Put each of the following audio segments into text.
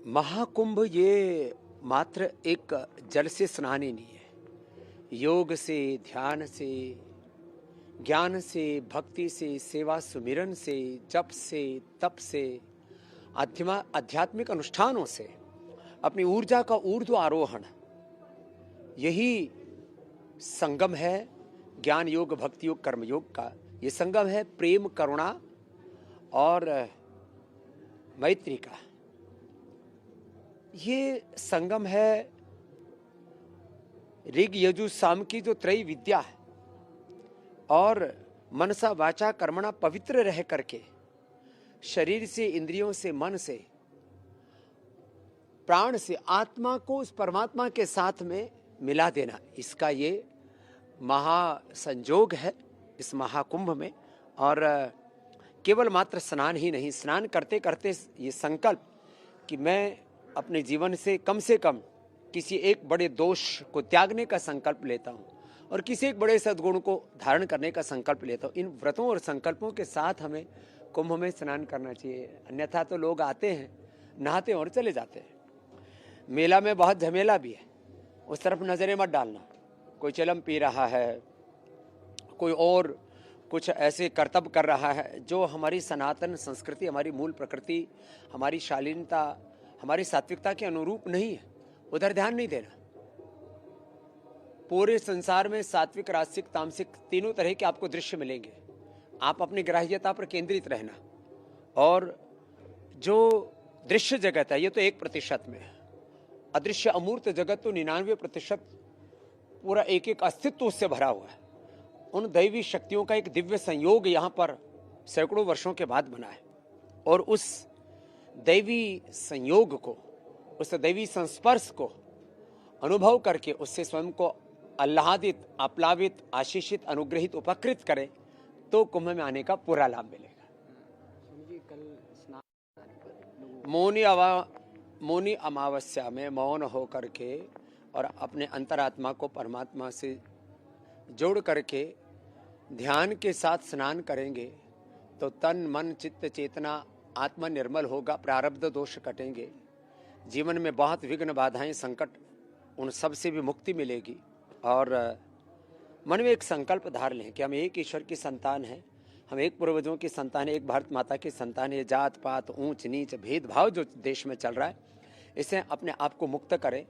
महाकुंभ ये मात्र एक जल से स्नान ही नहीं है। योग से, ध्यान से, ज्ञान से, भक्ति से, सेवा सुमिरन से, जप से, तप से, आध्यात्मिक अनुष्ठानों से अपनी ऊर्जा का ऊर्ध्व आरोहण, यही संगम है ज्ञान योग, भक्ति योग, कर्म योग का। ये संगम है प्रेम, करुणा और मैत्री का। ये संगम है ऋग यजु साम की जो त्रय विद्या है, और मनसा वाचा कर्मणा पवित्र रह करके शरीर से, इंद्रियों से, मन से, प्राण से आत्मा को उस परमात्मा के साथ में मिला देना, इसका ये महासंयोग है इस महाकुंभ में। और केवल मात्र स्नान ही नहीं, स्नान करते करते ये संकल्प कि मैं अपने जीवन से कम किसी एक बड़े दोष को त्यागने का संकल्प लेता हूँ और किसी एक बड़े सद्गुण को धारण करने का संकल्प लेता हूँ। इन व्रतों और संकल्पों के साथ हमें कुंभ में स्नान करना चाहिए। अन्यथा तो लोग आते हैं, नहाते हैं और चले जाते हैं। मेला में बहुत झमेला भी है, उस तरफ नजरें मत डालना। कोई चिलम पी रहा है, कोई और कुछ ऐसे कर्तव्य कर रहा है जो हमारी सनातन संस्कृति, हमारी मूल प्रकृति, हमारी शालीनता, हमारी सात्विकता के अनुरूप नहीं है। उधर ध्यान नहीं देना। पूरे संसार में सात्विक, रासिक, तामसिक तीनों तरह के आपको दृश्य मिलेंगे। आप अपनी ग्राह्यता पर केंद्रित रहना। और जो दृश्य जगत है ये तो 1% में है। अदृश्य अमूर्त जगत तो 99% पूरा एक अस्तित्व उससे भरा हुआ है। उन दैवी शक्तियों का एक दिव्य संयोग यहाँ पर सैकड़ों वर्षों के बाद बना है। और उस दैवी संयोग को, उस दैवी संस्पर्श को अनुभव करके उससे स्वयं को आह्लादित, आप्लावित, आशीषित, अनुग्रहित, उपकृत करें तो कुंभ में आने का पूरा लाभ मिलेगा। मौनी अमावस्या में मौन हो करके और अपने अंतरात्मा को परमात्मा से जोड़ करके ध्यान के साथ स्नान करेंगे तो तन, मन, चित्त, चेतना, आत्मा निर्मल होगा, प्रारब्ध दोष कटेंगे, जीवन में बहुत विघ्न, बाधाएं, संकट, उन सब से भी मुक्ति मिलेगी। और मन में एक संकल्प धार लें कि हम एक ईश्वर की संतान हैं, हम एक पूर्वजों की संतान है, एक भारत माता की संतान है। जात पात, ऊंच नीच, भेदभाव जो देश में चल रहा है, इससे अपने आप को मुक्त करें।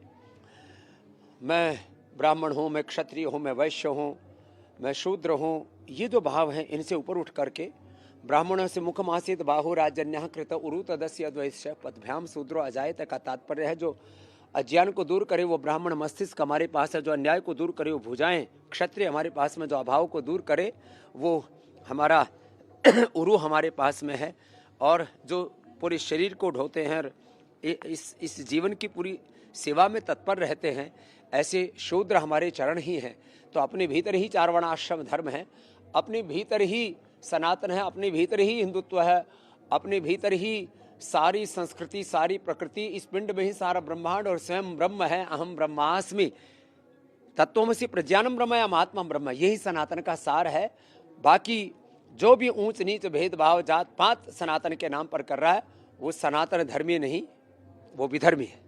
मैं ब्राह्मण हूँ, मैं क्षत्रिय हूँ, मैं वैश्य हूँ, मैं शूद्र हूँ, ये जो भाव हैं इनसे ऊपर उठ करके ब्राह्मण से मुखम आसीत बाहु राजन्य कृत उरु तदस्य अद्वैश्य पदभ्याम शूद्रो अजायत का तात्पर्य है जो अज्ञान को दूर करे वो ब्राह्मण मस्तिष्क हमारे पास है, जो अन्याय को दूर करे वो भुजाएं क्षत्रिय हमारे पास में, जो अभाव को दूर करे वो हमारा उरु हमारे पास में है, और जो पूरे शरीर को ढोते हैं, इस जीवन की पूरी सेवा में तत्पर रहते हैं, ऐसे शूद्र हमारे चरण ही हैं। तो अपने भीतर ही 4 वर्णाश्रम धर्म है, अपने भीतर ही सनातन है, अपने भीतर ही हिंदुत्व है, अपने भीतर ही सारी संस्कृति, सारी प्रकृति, इस पिंड में ही सारा ब्रह्मांड और स्वयं ब्रह्म है। अहम ब्रह्मास्मि तत्वमसि प्रज्ञानम ब्रह्म आत्मा ब्रह्म, यही सनातन का सार है। बाकी जो भी ऊंच नीच, भेदभाव, जात पात सनातन के नाम पर कर रहा है वो सनातन धर्मी नहीं, वो विधर्मी है।